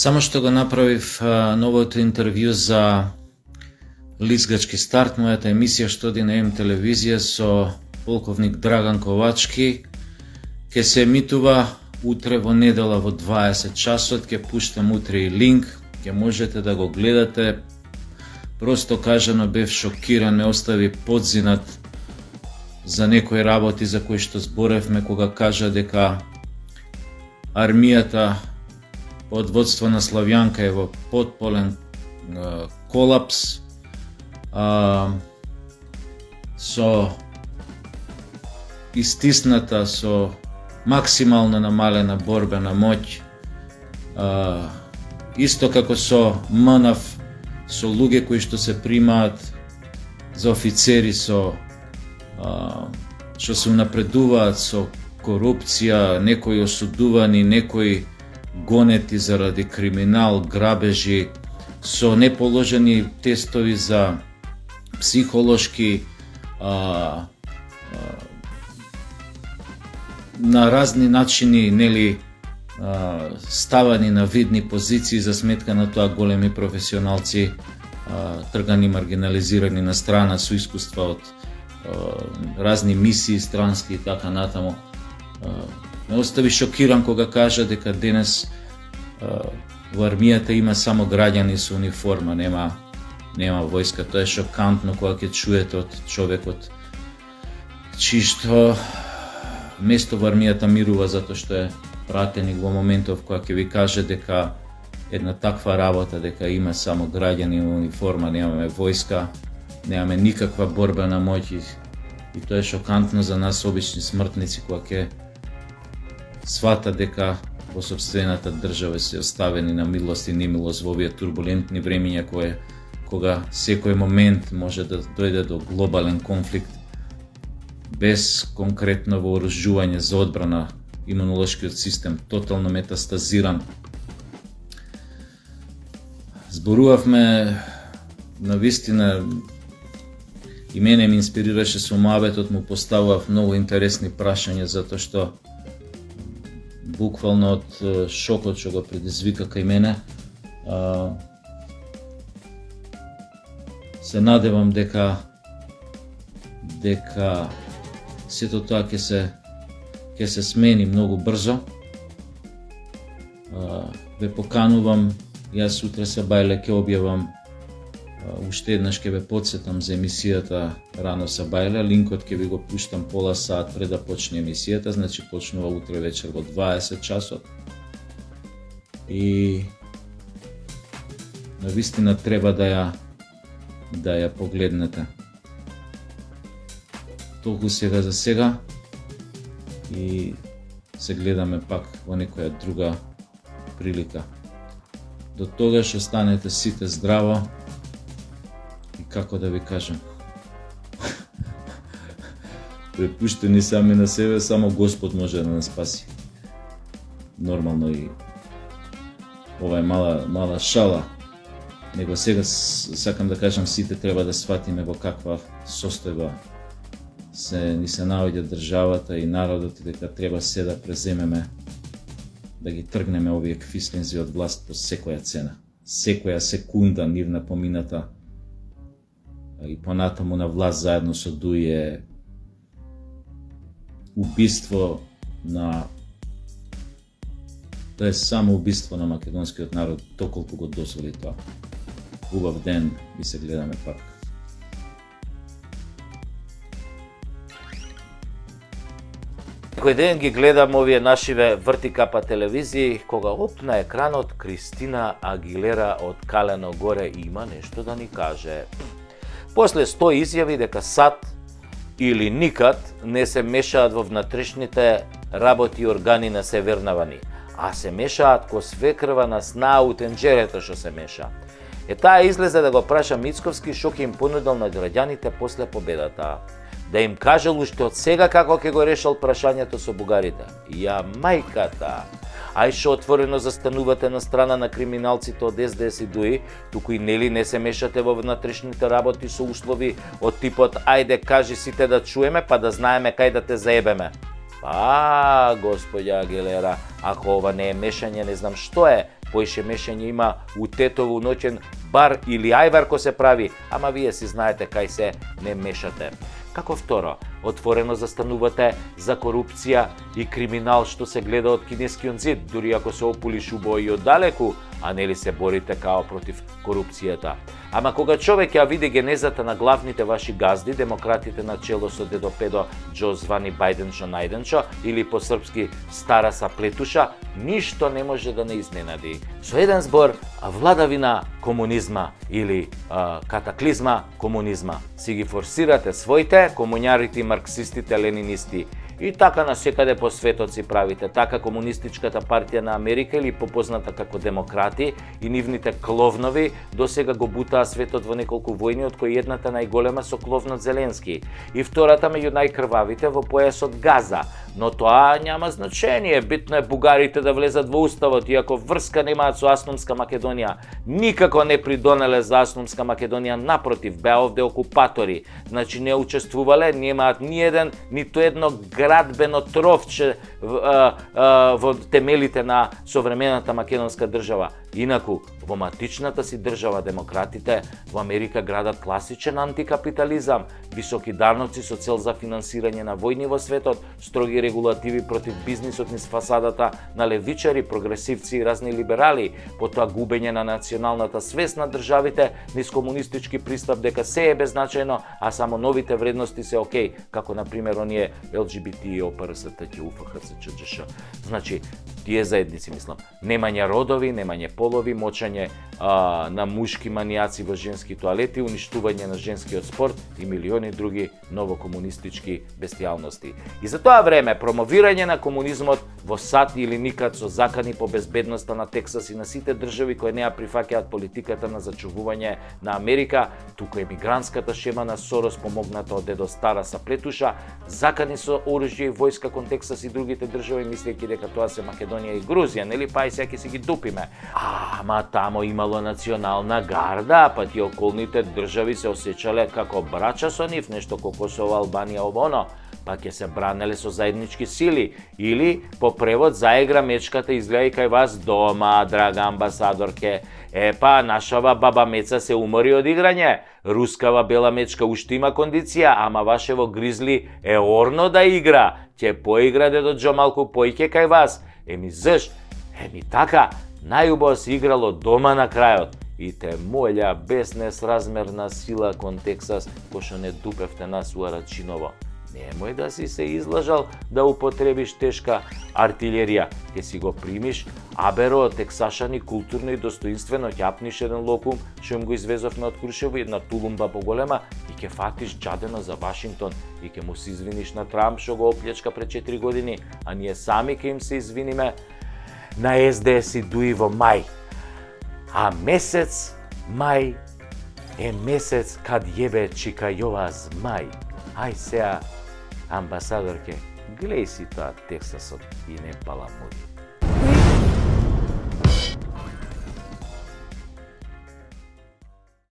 Само што го направив новото интервју за Лизгачки старт, мојата емисија што на М телевизија со полковник Драган Ковачки, ќе се емитува утре во недела во 20 часот, ќе пуштам утре и линк, ќе можете да го гледате. Просто кажано бев шокиран, ме остави подзинат за некои работи за кои што зборевме кога кажа дека армијата под водство на Славјанка е во потполен колапс, со истисната, со максимално намалена борбена моќ, исто како со МНАВ, со луѓе кои што се примаат за офицери, што се унапредуваат со корупција, некои осудувани, некои гонети заради криминал, грабежи, со неположени тестови за психолошки, на разни начини, нели, ставани на видни позиции за сметка на тоа големи професионалци, тргани, маргинализирани на страна со искуства од разни мисии странски и така натаму. Ме остави шокиран кога кажа дека денес во армијата има само граѓани со униформа, нема војска. Тоа е шокантно кога ќе чуете од човекот чишто место во армијата мирува затоа што е пратеник во моментов кога ќе ви каже дека една таква работа, дека има само граѓани во униформа, немаме војска, немаме никаква борбена моќ и тоа е шокантно за нас обични смртници кога ќе свата дека во сопствената држава се оставени на милост и немилост во овие турбулентни времиња кога секој момент може да дојде до глобален конфликт без конкретно вооружување за одбрана, имунолошкиот систем тотално метастазиран. Зборувавме на вистина и мене ме инспирираше со муабетот, му поставував многу интересни прашања затоа што буквално од шокот што го предизвика кај мене, се надевам дека сето тоа ќе се смени многу брзо. Ве поканувам, јас утре са бајле ќе објавам, уште еднаш ќе ве подсетам за емисијата Рано са бајле, линкот ќе ви го пуштам пола сат пред да почне емисијата, значи почнува утре вечер во 20 часот. И навистина треба да ја погледнете. Толку сега за сега и се гледаме пак во некоја друга прилика. До тогаш останете сите здраво и како да ви кажам, препуштени сами на себе, само Господ може да нас спаси. Нормално и ова е мала шала, него сега сакам да кажам сите треба да сватиме во каква состојба ни се наоѓа државата и народот и дека треба се да преземеме, да ги тргнеме овие квислинзи од власт по секоја цена. Секоја секунда нивна помината и понатаму на власт заедно со ДУИ е убиство на... Тоа е само убиство на македонскиот народ, доколку го дозволи тоа. Убав ден и се гледаме пак. Кој ден ги гледам овие нашиве вртикапа телевизии, кога оп на екранот Кристина Агилера од Калено горе има нешто да ни каже. После 100 изјави дека САД или никад не се мешаат во внатрешните работи и органи на Северна Вани, а се мешаат ко свекрва на снаа у тенџерето што се меша. Таа излезе да го праша Мицковски што ќе им понудил на граѓаните после победата. Да им кажел уште од сега како ќе го решал прашањето со бугарите. Ја мајката! Ај што отворено застанувате на страна на криминалците од СДС и ДУИ, туку и нели не се мешате во внатрешните работи со услови од типот ајде кажи сите да чуеме па да знаеме кај да те заебеме. Па, господја Агилера, ако ова не е мешање, не знам што е. поише мешање има у Тетово ноќен бар или ајвар ко се прави, ама вие си знаете кај се не мешате. Како второ, отворено застанувате за корупција и криминал што се гледа од Кинескиот зид, дури ако се опулиш убаво и оддалеку, а нели се борите као против корупцијата. Ама кога човек ја види генезата на главните ваши газди, демократите на чело со дедо Педо Џо звани Бајденчо Најденчо или по српски Стара Саплетуша, ништо не може да не изненади. Со еден збор, владавина комунизма или катаклизма комунизма. Си ги форсирате своите комуњарите и марксистите ленинисти. И така на секаде по светот си правите. Така Комунистичката партија на Америка или попозната како демократи и нивните кловнови досега го бутаа светот во неколку војни, од кои едната најголема со кловнот Зеленски и втората меѓу најкрвавите во појасот Газа. Но тоа няма значение, битно е бугарите да влезат во уставот, иако врска немаат со Асномска Македонија. Никако не придонеле за Асномска Македонија, напротив, беа овде окупатори. Значи не учествувале, немаат ни еден, ниту едно градбено тровче во темелите на современата македонска држава. Инаку, во матичната си држава демократите во Америка градат класичен антикапитализам, високи даноци со цел за финансирање на војни во светот, строги регулативи против бизнисот низ фасадата на левичари, прогресивци и разни либерали, потоа губење на националната свест на државите низ комунистички пристап дека се е беззначајно, а само новите вредности се окей, како на пример оние ЛГБТ, ОПРС, УФХЦ, ЧДШ. Значи, тие заедници, мислам, немање родови, немање полови, мочање на мушки манијаци во женски тоалети, уништување на женскиот спорт и милиони други новокомунистички бестијалности. И за тоа време, промовирање на комунизмот во САД или никад со закани по безбедноста на Тексас и на сите држави кои не ја прифаќаат политиката на зачувување на Америка, туку емигрантската шема на Сорос помогната од дедо Стара Саплетуша, закани со оружје и војска кон Тексас и другите држави, мислејќи дека тоа се Македонија и Грузија, нели, па и сега ќе си ги дупиме. Ама тамо имало национална гарда, па тие околните држави се осеќале како брача со нив, нешто како Косово, Албанија, овоно, па ќе се бранеле со заеднички сили. Или, по превод, заигра мечката изгледа и кај вас дома, драга амбасадорке. Епа, нашава баба Меца се умори од играње. Рускава бела мечка уште има кондиција, ама вашево гризли е орно да игра. Ќе поигра дедо Џо малку поиќе кај вас. Заш? Така, најубаво се играло дома на крајот. И те молја без несразмерна сила кон Тексас, кошо не дупевте нас у Арачиново. Немој да си се излажал да употребиш тешка артилерија. Ке си го примиш, аберо, тексашани, културно и достоинствено, ќапниш еден локум, што им го извезовме од Крушево, една тулумба поголема, и ке фатиш джадено за Вашингтон, и ке му се извиниш на Трамп, што го оплячка пред 4 години, а ние сами ке им се извиниме на СДС и ДУИ во мај. А месец мај е месец кад јебе чикајова змај. Ај сеа, амбасадорке, глеј си тоа Тексасот и не паламуди.